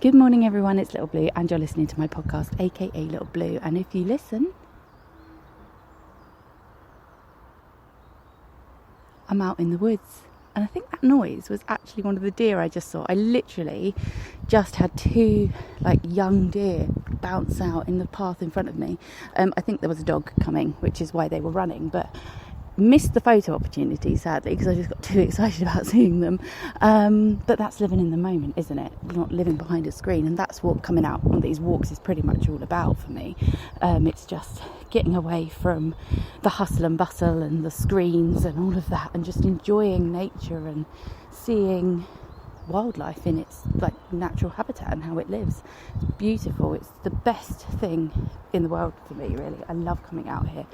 Good morning everyone, it's Little Blue and you're listening to my podcast, aka Little Blue, and if you listen, I'm out in the woods, and I think that noise was actually one of the deer I just saw. I literally just had two young deer bounce out in the path in front of me. I think there was a dog coming, which is why they were running, but missed the photo opportunity sadly because I just got too excited about seeing them, but that's living in the moment, isn't it? You're not living behind a screen, and that's what coming out on these walks is pretty much all about for me. It's just getting away from the hustle and bustle and the screens and all of that, and just enjoying nature and seeing wildlife in its natural habitat and how it lives. It's beautiful. It's the best thing in the world for me, really. I love coming out here.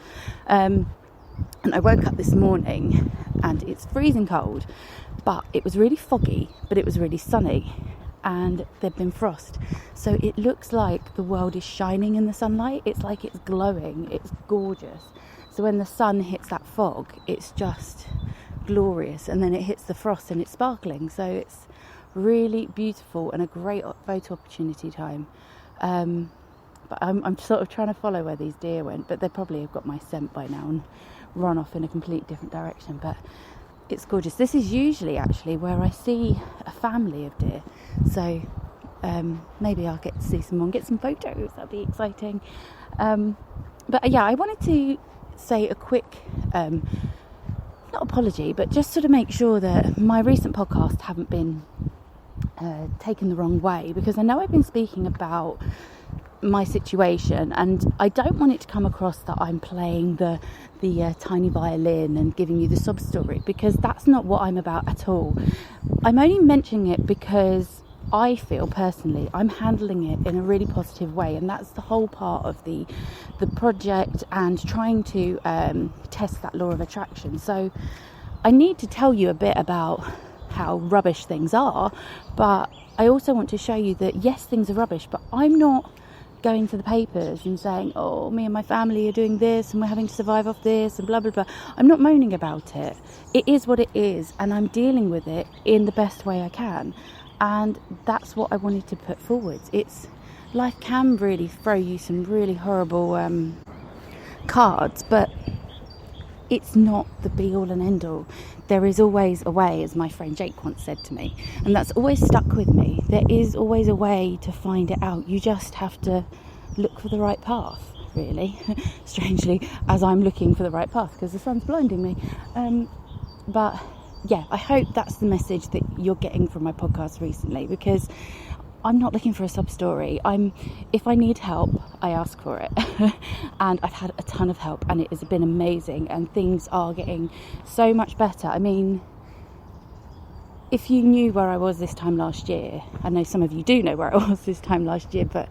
And I woke up this morning and it's freezing cold, but it was really foggy, but it was really sunny, and there'd been frost. So it looks like the world is shining in the sunlight. It's like it's glowing. It's gorgeous. So when the sun hits that fog, it's just glorious. And then it hits the frost and it's sparkling. So it's really beautiful and a great photo opportunity time. But I'm sort of trying to follow where these deer went, but they probably have got my scent by now and run off in a complete different direction. But it's gorgeous. This is usually actually where I see a family of deer, so maybe I'll get to see some more and get some photos. That'd be exciting. But yeah, I wanted to say a quick not apology, but just sort of make sure that my recent podcasts haven't been taken the wrong way, because I know I've been speaking about my situation, and I don't want it to come across that I'm playing the tiny violin and giving you the sob story, because that's not what I'm about at all. I'm only mentioning it because I feel personally I'm handling it in a really positive way, and that's the whole part of the project and trying to test that law of attraction. So I need to tell you a bit about how rubbish things are, but I also want to show you that yes, things are rubbish, but I'm not going to the papers and saying, oh, me and my family are doing this and we're having to survive off this and blah blah blah. I'm not moaning about it. It is what it is, and I'm dealing with it in the best way I can, and that's what I wanted to put forward. It's life can really throw you some really horrible cards, but it's not the be all and end all. There is always a way, as my friend Jake once said to me, and that's always stuck with me. There is always a way to find it out. You just have to look for the right path, really. Strangely, as I'm looking for the right path because the sun's blinding me. But yeah, I hope that's the message that you're getting from my podcast recently, because I'm not looking for a sub story. If I need help, I ask for it. And I've had a ton of help, and it has been amazing, and things are getting so much better. I mean, if you knew where I was this time last year, I know some of you do know where I was this time last year, but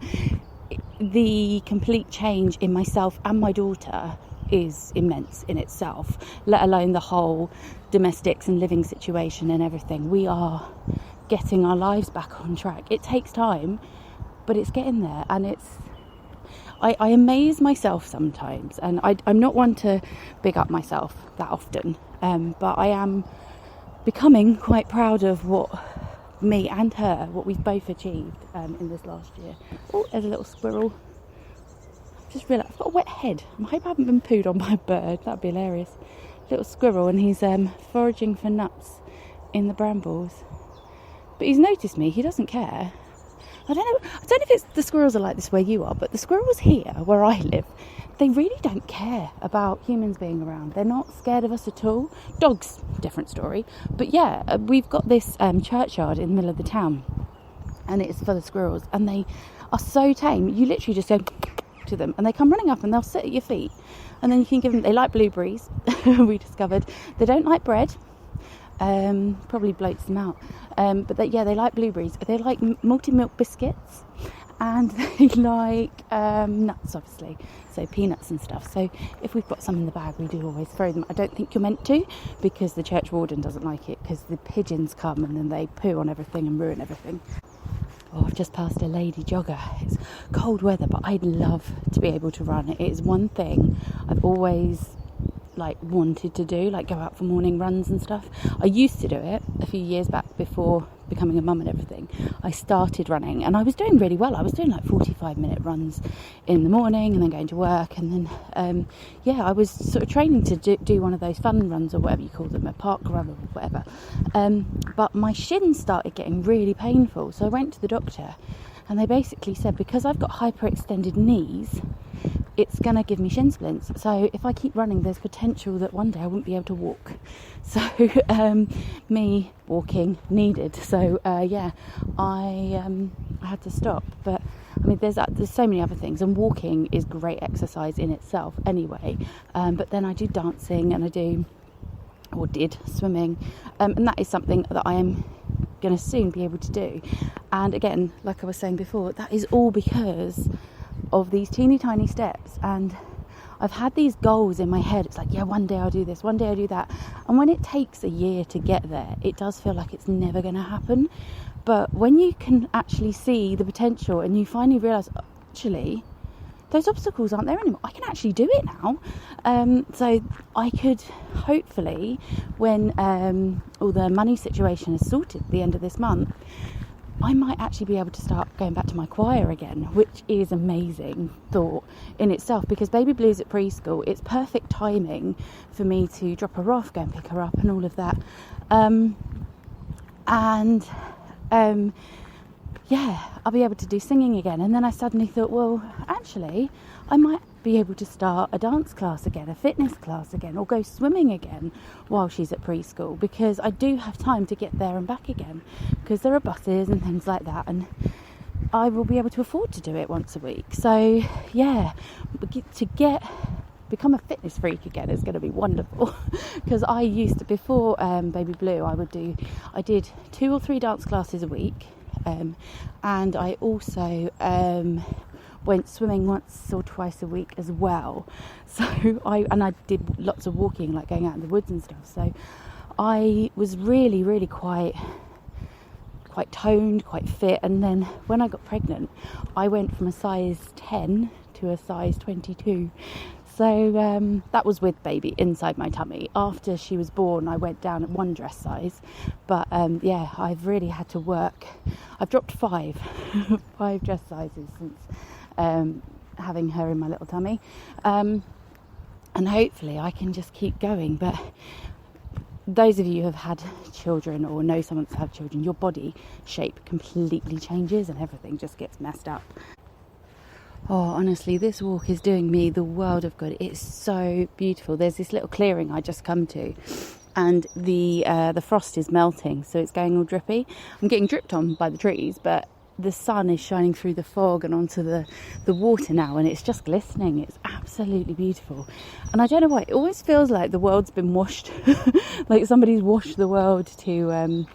the complete change in myself and my daughter is immense in itself, let alone the whole domestics and living situation and everything. We are getting our lives back on track. It takes time, but it's getting there, and I amaze myself sometimes, and I'm not one to big up myself that often, but I am becoming quite proud of what me and her, what we've both achieved in this last year. Oh, there's a little squirrel. Just realised I've got a wet head. I hope I haven't been pooed on by a bird. That'd be hilarious. Little squirrel, and he's foraging for nuts in the brambles. But he's noticed me. He doesn't care. I don't know if it's the squirrels are like this where you are, but the squirrels here where I live, they really don't care about humans being around. They're not scared of us at all. Dogs, different story. But yeah, we've got this churchyard in the middle of the town, and it's for the squirrels, and they are so tame. You literally just go to them and they come running up and they'll sit at your feet, and then you can give them, they like blueberries. We discovered they don't like bread. Probably bloats them out, but they like blueberries. They like multi-milk biscuits, and they like nuts, obviously, so peanuts and stuff. So if we've got some in the bag, we do always throw them. I don't think you're meant to, because the church warden doesn't like it, because the pigeons come and then they poo on everything and ruin everything. Oh, I've just passed a lady jogger. It's cold weather, but I'd love to be able to run. It is one thing I've always wanted to do, go out for morning runs and stuff. I used to do it a few years back before becoming a mum and everything, I started running, and I was doing really well. I was doing like 45-minute runs in the morning and then going to work, and then I was sort of training to do one of those fun runs, or whatever you call them, a park run or whatever, but my shins started getting really painful, so I went to the doctor, and they basically said, because I've got hyperextended knees, it's going to give me shin splints. So if I keep running, there's potential that one day I wouldn't be able to walk. So me walking needed. So I had to stop. But I mean, there's so many other things, and walking is great exercise in itself anyway. But then I do dancing, and I did swimming, and that is something that I am going to soon be able to do. And again, like I was saying before, that is all because of these teeny tiny steps. And I've had these goals in my head. It's like, yeah, one day I'll do this, one day I'll do that, and when it takes a year to get there, it does feel like it's never going to happen. But when you can actually see the potential, and you finally realise, actually, those obstacles aren't there anymore, I can actually do it now. So I could hopefully, when all the money situation is sorted at the end of this month, I might actually be able to start going back to my choir again, which is amazing thought in itself, because baby Blue's at preschool. It's perfect timing for me to drop her off, go and pick her up and all of that. I'll be able to do singing again. And then I suddenly thought, well, actually, I might be able to start a dance class again, a fitness class again, or go swimming again while she's at preschool, because I do have time to get there and back again, because there are buses and things like that, and I will be able to afford to do it once a week. So yeah, become a fitness freak again is going to be wonderful. Because I used to, before baby Blue, I did 2 or 3 dance classes a week, and I also went swimming once or twice a week as well. So I did lots of walking, like going out in the woods and stuff. So I was really, really quite toned, quite fit. And then when I got pregnant, I went from a size 10 to a size 22. So that was with baby inside my tummy. After she was born, I went down at 1 dress size. But I've really had to work. I've dropped 5 dress sizes since having her in my little tummy. And hopefully I can just keep going. But those of you who have had children or know someone that's had children, your body shape completely changes and everything just gets messed up. Oh, honestly, this walk is doing me the world of good. It's so beautiful. There's this little clearing I just come to, and the frost is melting, so it's going all drippy. I'm getting dripped on by the trees, but the sun is shining through the fog and onto the water now, and it's just glistening. It's absolutely beautiful. And I don't know why, it always feels like the world's been washed, like somebody's washed the world to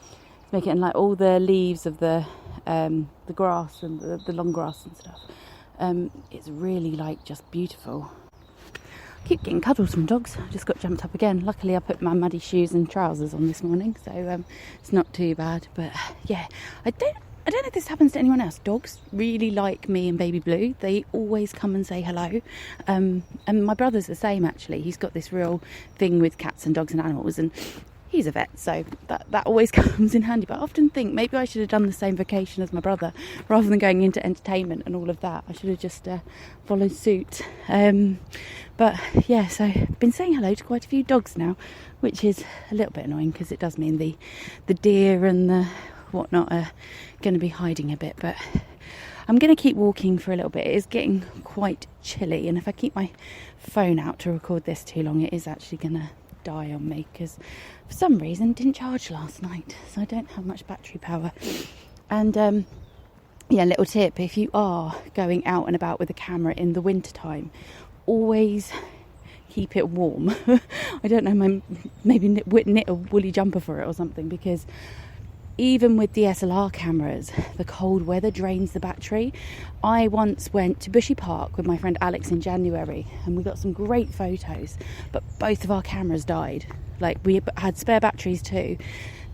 make it, and like all the leaves of the grass and the long grass and stuff. It's really like just beautiful. I keep getting cuddles from dogs. I just got jumped up again. Luckily I put my muddy shoes and trousers on this morning, so it's not too bad. But yeah, I don't know if this happens to anyone else. Dogs really like me and baby Blue. They always come and say hello. And my brother's the same, actually. He's got this real thing with cats and dogs and animals, and he's a vet, so that always comes in handy. But I often think maybe I should have done the same vocation as my brother, rather than going into entertainment and all of that. I should have just followed suit. But yeah, so I've been saying hello to quite a few dogs now, which is a little bit annoying, because it does mean the deer and the whatnot are going to be hiding a bit. But I'm going to keep walking for a little bit. It is getting quite chilly, and if I keep my phone out to record this too long, it is actually going to die on me, because for some reason it didn't charge last night, so I don't have much battery power. And little tip, if you are going out and about with a camera in the winter time, always keep it warm. I don't know, maybe knit a woolly jumper for it or something, because even with DSLR cameras, the cold weather drains the battery. I once went to Bushy Park with my friend Alex in January, and we got some great photos, but both of our cameras died. Like, we had spare batteries too.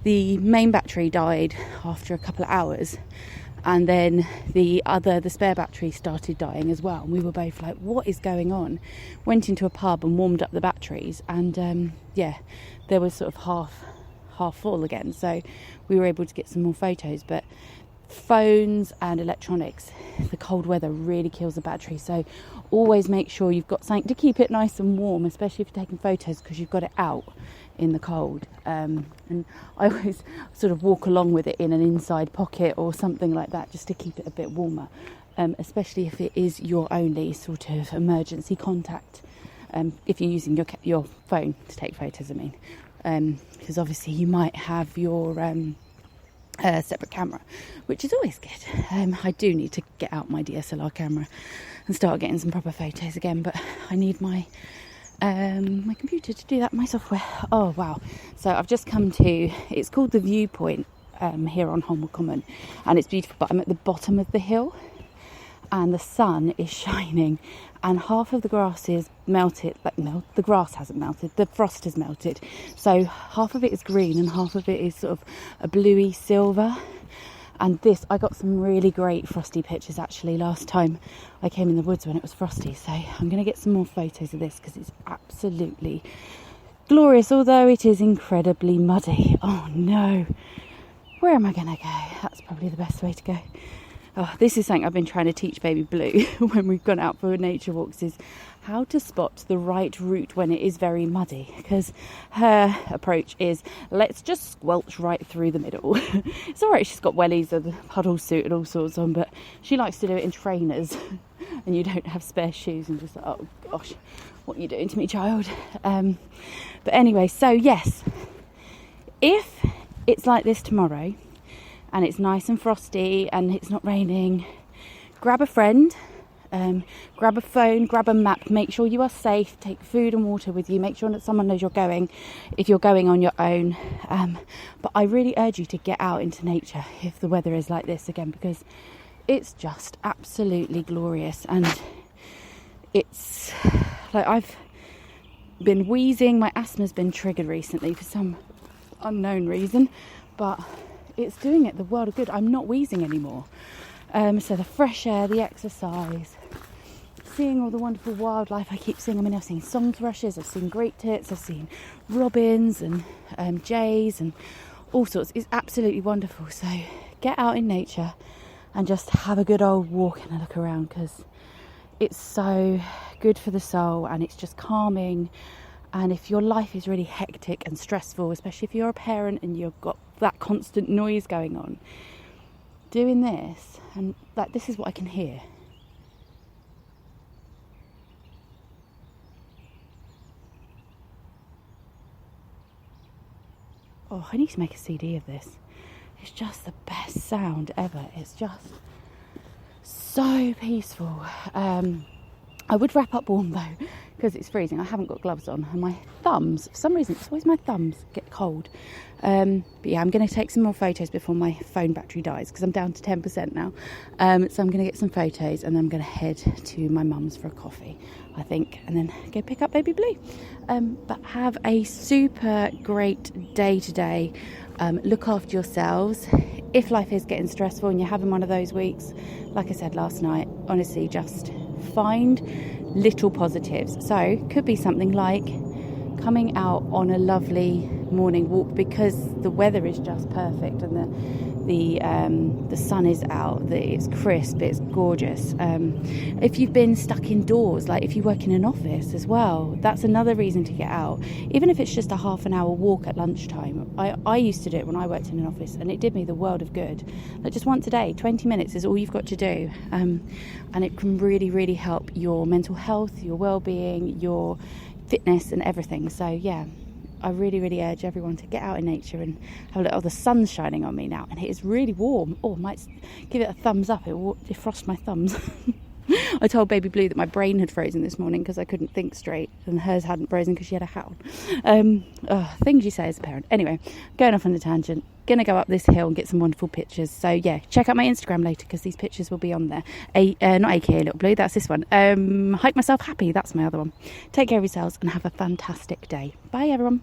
The main battery died after a couple of hours, and then the spare battery started dying as well. And we were both like, what is going on? Went into a pub and warmed up the batteries, and there was sort of half full again, so we were able to get some more photos. But phones and electronics, the cold weather really kills the battery, so always make sure you've got something to keep it nice and warm, especially if you're taking photos, because you've got it out in the cold. And I always sort of walk along with it in an inside pocket or something like that, just to keep it a bit warmer, especially if it is your only sort of emergency contact, if you're using your phone to take photos, I mean, because obviously you might have your separate camera, which is always good. I do need to get out my DSLR camera and start getting some proper photos again, but I need my computer to do that, my software. Oh wow, so I've just come to, it's called the Viewpoint here on Holmwood Common, and it's beautiful, but I'm at the bottom of the hill and the sun is shining, and half of the grass is melted. No, the grass hasn't melted, the frost has melted, so half of it is green and half of it is sort of a bluey silver. And this, I got some really great frosty pictures actually last time I came in the woods when it was frosty, so I'm going to get some more photos of this because it's absolutely glorious, although it is incredibly muddy. Oh no, where am I going to go? That's probably the best way to go. Oh, this is something I've been trying to teach baby Blue when we've gone out for nature walks, is how to spot the right route when it is very muddy, because her approach is, let's just squelch right through the middle. It's all right, she's got wellies and a puddle suit and all sorts on, but she likes to do it in trainers and you don't have spare shoes, and just like, oh gosh, what are you doing to me, child? But anyway, so yes, if it's like this tomorrow and it's nice and frosty and it's not raining, grab a friend, grab a phone, grab a map, make sure you are safe, take food and water with you, make sure that someone knows you're going if you're going on your own. But I really urge you to get out into nature if the weather is like this again, because it's just absolutely glorious. And it's like, I've been wheezing, my asthma's been triggered recently for some unknown reason, but it's doing it the world of good. I'm not wheezing anymore. So the fresh air, the exercise, seeing all the wonderful wildlife I keep seeing. I mean, I've seen song thrushes, I've seen great tits, I've seen robins and jays and all sorts. It's absolutely wonderful. So get out in nature and just have a good old walk and a look around, because it's so good for the soul and it's just calming. And if your life is really hectic and stressful, especially if you're a parent and you've got that constant noise going on, doing this, and like, this is what I can hear. Oh, I need to make a CD of this. It's just the best sound ever. It's just so peaceful. I would wrap up warm though, because it's freezing. I haven't got gloves on, and my thumbs, for some reason, it's always my thumbs get cold. But yeah, I'm going to take some more photos before my phone battery dies, because I'm down to 10% now. So I'm going to get some photos, and then I'm going to head to my mum's for a coffee, I think, and then go pick up baby Blue. But have a super great day today. Look after yourselves. If life is getting stressful and you're having one of those weeks, like I said last night, honestly, just find little positives. So could be something like coming out on a lovely morning walk because the weather is just perfect and the sun is out, it's crisp, it's gorgeous. If you've been stuck indoors, like if you work in an office as well, that's another reason to get out, even if it's just a half an hour walk at lunchtime. I used to do it when I worked in an office, and it did me the world of good. Like just once a day, 20 minutes is all you've got to do, and it can really, really help your mental health, your well-being, your fitness and everything. So yeah, I really, really urge everyone to get out in nature and have a look. Oh, the sun's shining on me now and it is really warm. Oh, I might give it a thumbs up. It will defrost my thumbs. I told baby Blue that my brain had frozen this morning because I couldn't think straight, and hers hadn't frozen because she had a hat on. Things you say as a parent. Anyway, going off on a tangent. Gonna go up this hill and get some wonderful pictures. So yeah, check out my Instagram later because these pictures will be on there. Not AKA Little Blue, that's this one. Hike Myself Happy, that's my other one. Take care of yourselves and have a fantastic day. Bye everyone.